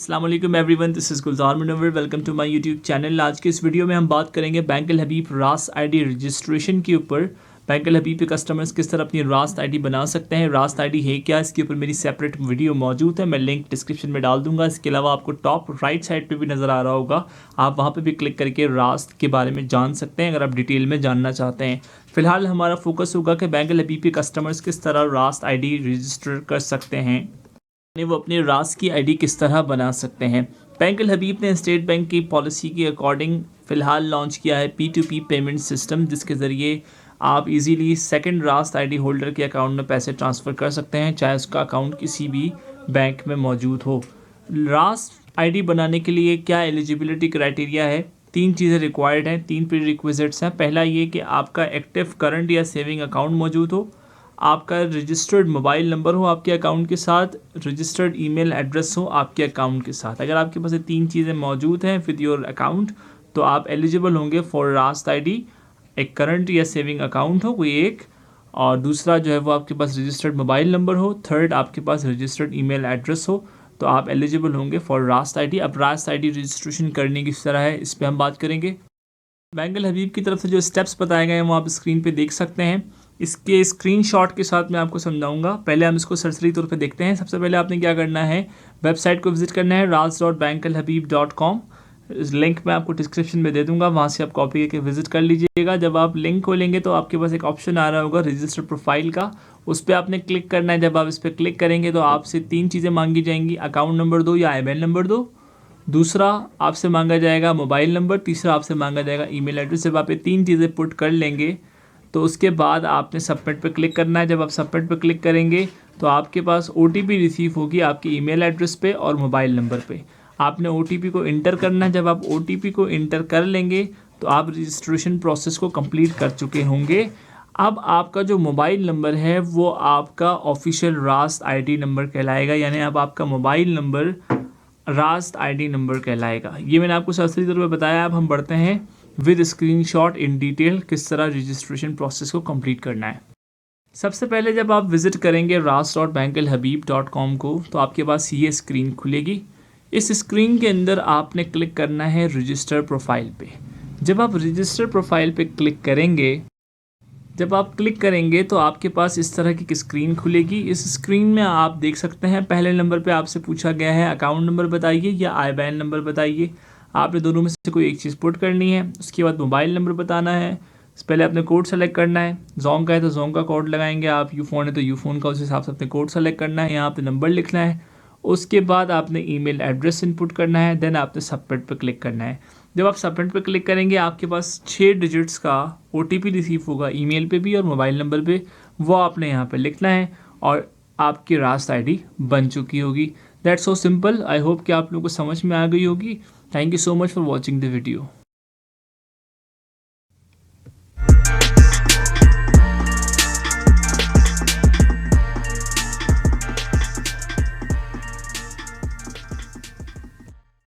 अस्सलाम वालेकुम everyone, this is Gulzar Munawwar. Welcome to my YouTube channel. आज के इस वीडियो में हम बात करेंगे बैंक अल हबीब रास्त आईडी रजिस्ट्रेशन के ऊपर। बैंक अल हबीब के कस्टमर्स किस तरह अपनी रास्त आईडी बना सकते हैं, रास्त आईडी है क्या, इसके ऊपर मेरी सेपरेट वीडियो मौजूद है, मैं लिंक डिस्क्रिप्शन में डाल दूंगा। इसके अलावा आपको टॉप राइट साइड पर भी नज़र आ रहा होगा, आप वहाँ पर भी क्लिक करके रास्त के बारे में जान सकते हैं अगर आप डिटेल में जानना चाहते हैं। फिलहाल हमारा फोकस होगा कि बैंक अल हबीब के कस्टमर्स किस तरह रास्त आईडी रजिस्टर कर सकते हैं, वो अपने रास्त की आईडी किस तरह बना सकते हैं। बैंक अल हबीब ने स्टेट बैंक की पॉलिसी के अकॉर्डिंग फ़िलहाल लॉन्च किया है P2P पेमेंट सिस्टम, जिसके ज़रिए आप इजीली सेकंड रास्त आईडी होल्डर के अकाउंट में पैसे ट्रांसफ़र कर सकते हैं, चाहे उसका अकाउंट किसी भी बैंक में मौजूद हो। रास्त आईडी बनाने के लिए क्या एलिजिबिलिटी क्राइटेरिया है, 3 चीज़ें रिक्वायर्ड हैं, 3 प्री रिक्विजिट्स हैं। पहला ये कि आपका एक्टिव करंट या सेविंग अकाउंट मौजूद हो, आपका रजिस्टर्ड मोबाइल नंबर हो आपके अकाउंट के साथ, रजिस्टर्ड ईमेल एड्रेस हो आपके अकाउंट के साथ। अगर आपके पास ये 3 चीज़ें मौजूद हैं विद योर अकाउंट तो आप एलिजिबल होंगे फॉर रास्त आईडी। एक करंट या सेविंग अकाउंट हो कोई एक, और दूसरा जो है वो आपके पास रजिस्टर्ड मोबाइल नंबर हो, थर्ड आपके पास रजिस्टर्ड ईमेल एड्रेस हो, तो आप एलिजिबल होंगे फॉर रास्त आईडी। अब रास्त आईडी रजिस्ट्रेशन करने की किस तरह है, इस पर हम बात करेंगे। बैंक अल हबीब की तरफ से जो स्टेप्स बताए गए हैं वो आप स्क्रीन पे देख सकते हैं। इसके स्क्रीनशॉट के साथ मैं आपको समझाऊंगा। पहले हम इसको सरसरी तौर पे देखते हैं। सबसे पहले आपने क्या करना है, वेबसाइट को विजिट करना है raz.bankalhabib.com। लिंक मैं आपको डिस्क्रिप्शन में दे दूंगा, वहाँ से आप कॉपी करके विजिट कर लीजिएगा। जब आप लिंक खोलेंगे तो आपके पास एक ऑप्शन आ रहा होगा रजिस्टर प्रोफाइल का, उस पर आपने क्लिक करना है। जब आप इस पर क्लिक करेंगे तो आपसे 3 चीज़ें मांगी जाएंगी, अकाउंट नंबर दो या IBAN नंबर दो, दूसरा आपसे मांगा जाएगा मोबाइल नंबर, तीसरा आपसे मांगा जाएगा ईमेल एड्रेस। जब आप ये 3 चीज़ें पुट कर लेंगे तो उसके बाद आपने सबमिट पे क्लिक करना है। जब आप सबमिट पे क्लिक करेंगे तो आपके पास OTP रिसीव होगी आपकी ईमेल एड्रेस पे और मोबाइल नंबर पे। आपने OTP को इंटर करना है। जब आप OTP को इंटर कर लेंगे तो आप रजिस्ट्रेशन प्रोसेस को कंप्लीट कर चुके होंगे। अब आपका जो मोबाइल नंबर है वो आपका ऑफिशियल रास्त आईडी नंबर कहलाएगा, यानी अब आपका मोबाइल नंबर रास्त आईडी नंबर कहलाएगा। ये मैंने आपको सरसरी तौर पे बताया। अब हम बढ़ते हैं विद स्क्रीनशॉट इन डिटेल किस तरह रजिस्ट्रेशन प्रोसेस को कंप्लीट करना है। सबसे पहले जब आप विजिट करेंगे raz.bankalhabib.com को तो आपके पास ये स्क्रीन खुलेगी। इस स्क्रीन के अंदर आपने क्लिक करना है रजिस्टर प्रोफाइल पे। जब आप रजिस्टर प्रोफाइल पे क्लिक करेंगे तो आपके पास इस तरह की एक स्क्रीन खुलेगी। इस स्क्रीन में आप देख सकते हैं पहले नंबर पे आपसे पूछा गया है अकाउंट नंबर बताइए या IBAN नंबर बताइए। आपने दोनों में से कोई एक चीज़ पुट करनी है। उसके बाद मोबाइल नंबर बताना है। पहले आपने कोड सेलेक्ट करना है, जोंग का है तो जोंग का कोड लगाएंगे आप, यूफोन है तो यूफोन का, उस हिसाब से अपने कोड सेलेक्ट करना है। यहाँ पे नंबर लिखना है। उसके बाद आपने ईमेल एड्रेस इनपुट करना है, देन आपने सबमिट पर क्लिक करना है। जब आप सबमिट पर क्लिक करेंगे आपके पास 6 डिजिट्स का OTP रिसीव होगा ईमेल पे भी और मोबाइल नंबर पे, वो आपने यहाँ पे लिखना है और आपकी रास्त आईडी बन चुकी होगी। That's so simple. I hope कि आप लोगों को समझ में आ गई होगी। Thank you so much for watching the video.